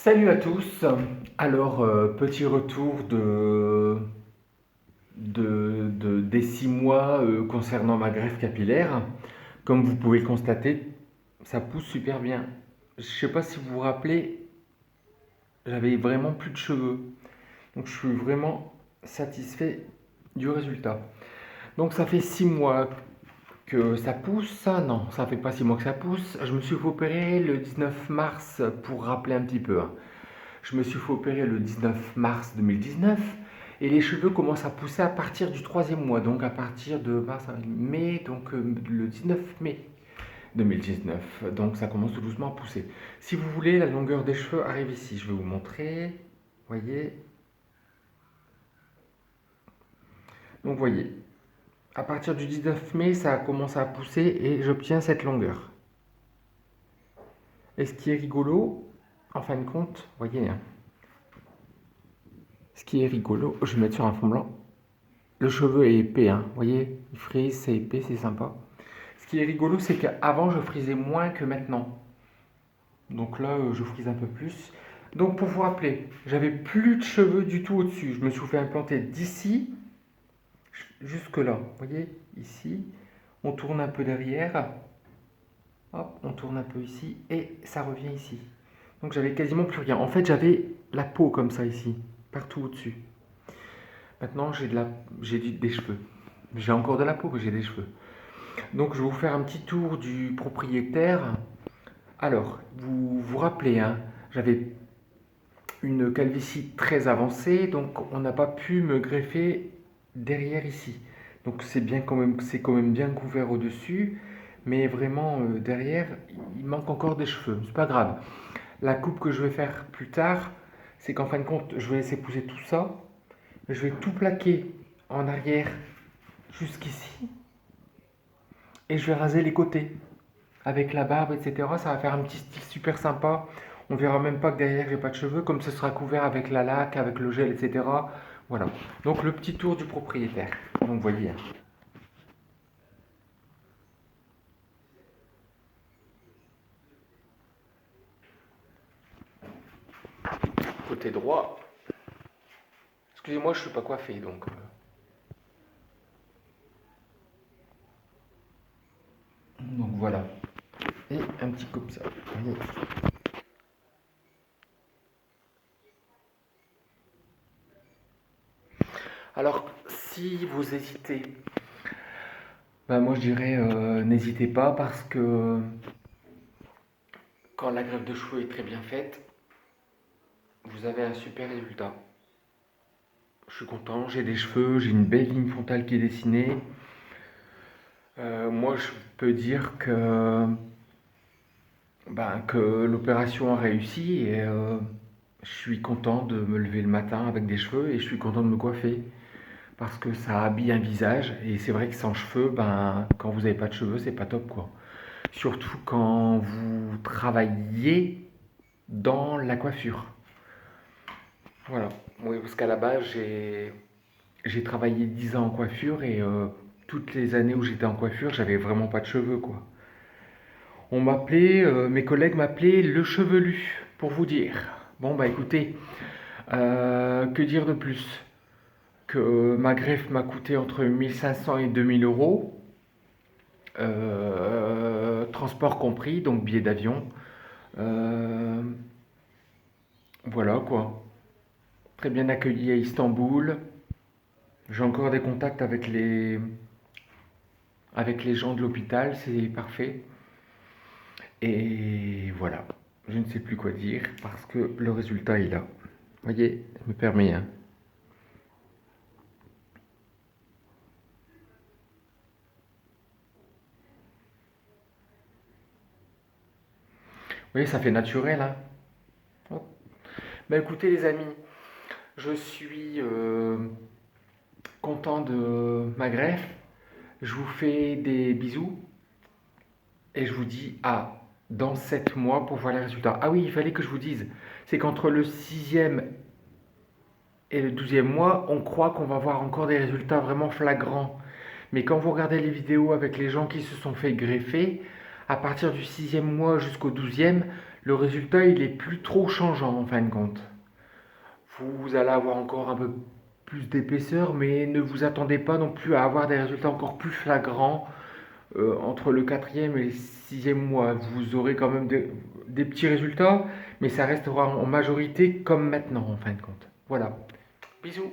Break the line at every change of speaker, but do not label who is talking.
Salut à tous. Alors, petit retour des 6 mois concernant ma greffe capillaire. Comme vous pouvez le constater, ça pousse super bien. Je sais pas si vous vous rappelez, j'avais vraiment plus de cheveux. Donc, je suis vraiment satisfait du résultat. Donc, ça fait 6 mois que ça pousse. Ça, non, ça fait pas 6 mois que ça pousse. Je me suis fait opérer le 19 mars pour rappeler un petit peu, hein. Je me suis fait opérer le 19 mars 2019 et les cheveux commencent à pousser à partir du troisième mois, donc à partir de mars, avril, mai, donc le 19 mai 2019. Donc ça commence tout doucement à pousser. Si vous voulez, la longueur des cheveux arrive ici. Je vais vous montrer. Voyez. Donc voyez. À partir du 19 mai, ça commence à pousser et j'obtiens cette longueur. Et ce qui est rigolo, en fin de compte, voyez, hein, ce qui est rigolo, je vais mettre sur un fond blanc. Le cheveu est épais, hein. Vous voyez, il frise, c'est épais, c'est sympa. Ce qui est rigolo, c'est qu'avant, je frisais moins que maintenant. Donc là, je frise un peu plus. Donc pour vous rappeler, j'avais plus de cheveux du tout au-dessus. Je me suis fait implanter d'ici jusque là. Vous voyez, ici, on tourne un peu derrière. Hop, on tourne un peu ici et ça revient ici. Donc j'avais quasiment plus rien. En fait, j'avais la peau comme ça ici, partout au-dessus. Maintenant, des cheveux. J'ai encore de la peau, mais j'ai des cheveux. Donc, je vais vous faire un petit tour du propriétaire. Alors, vous vous rappelez, hein, j'avais une calvitie très avancée, donc on n'a pas pu me greffer derrière ici. Donc, c'est quand même bien couvert au-dessus, mais vraiment derrière, il manque encore des cheveux. C'est pas grave. La coupe que je vais faire plus tard, c'est qu'en fin de compte, je vais laisser pousser tout ça. Je vais tout plaquer en arrière jusqu'ici et je vais raser les côtés avec la barbe, etc. Ça va faire un petit style super sympa. On verra même pas que derrière j'ai pas de cheveux, comme ce sera couvert avec la laque, avec le gel, etc. Voilà. Donc le petit tour du propriétaire. Donc voyez, hein. Côté droit. Excusez-moi, je suis pas coiffé donc. Donc voilà. Et un petit comme ça. Voyez. Alors, si vous hésitez, ben moi je dirais n'hésitez pas parce que quand la greffe de cheveux est très bien faite, vous avez un super résultat. Je suis content, j'ai des cheveux, j'ai une belle ligne frontale qui est dessinée. Moi, je peux dire que l'opération a réussi et je suis content de me lever le matin avec des cheveux et je suis content de me coiffer parce que ça habille un visage et c'est vrai que sans cheveux, ben, quand vous n'avez pas de cheveux, c'est pas top quoi. Surtout quand vous travaillez dans la coiffure. Voilà. Oui, parce qu'à la base, j'ai travaillé 10 ans en coiffure et toutes les années où j'étais en coiffure, j'avais vraiment pas de cheveux, quoi. Mes collègues m'appelaient le chevelu, pour vous dire. Bon, bah écoutez, que dire de plus? Que ma greffe m'a coûté entre 1500 et 2000 euros, transport compris, donc billet d'avion. Euh, voilà, quoi. Très bien accueilli à Istanbul. J'ai encore des contacts avec les gens de l'hôpital, c'est parfait. Et voilà, je ne sais plus quoi dire parce que le résultat est là. Vous voyez, je me permets, hein. Vous voyez, ça fait naturel, hein. Hop. Bah écoutez les amis, je suis content de ma greffe. Je vous fais des bisous et je vous dis à dans 7 mois pour voir les résultats. Ah oui, il fallait que je vous dise, c'est qu'entre le sixième et le 12e mois, on croit qu'on va voir encore des résultats vraiment flagrants. Mais quand vous regardez les vidéos avec les gens qui se sont fait greffer, à partir du 6e mois jusqu'au 12e, le résultat, il est plus trop changeant en fin de compte. Vous allez avoir encore un peu plus d'épaisseur, mais ne vous attendez pas non plus à avoir des résultats encore plus flagrants entre le quatrième et le sixième mois. Vous aurez quand même des petits résultats, mais ça restera en majorité comme maintenant en fin de compte. Voilà. Bisous.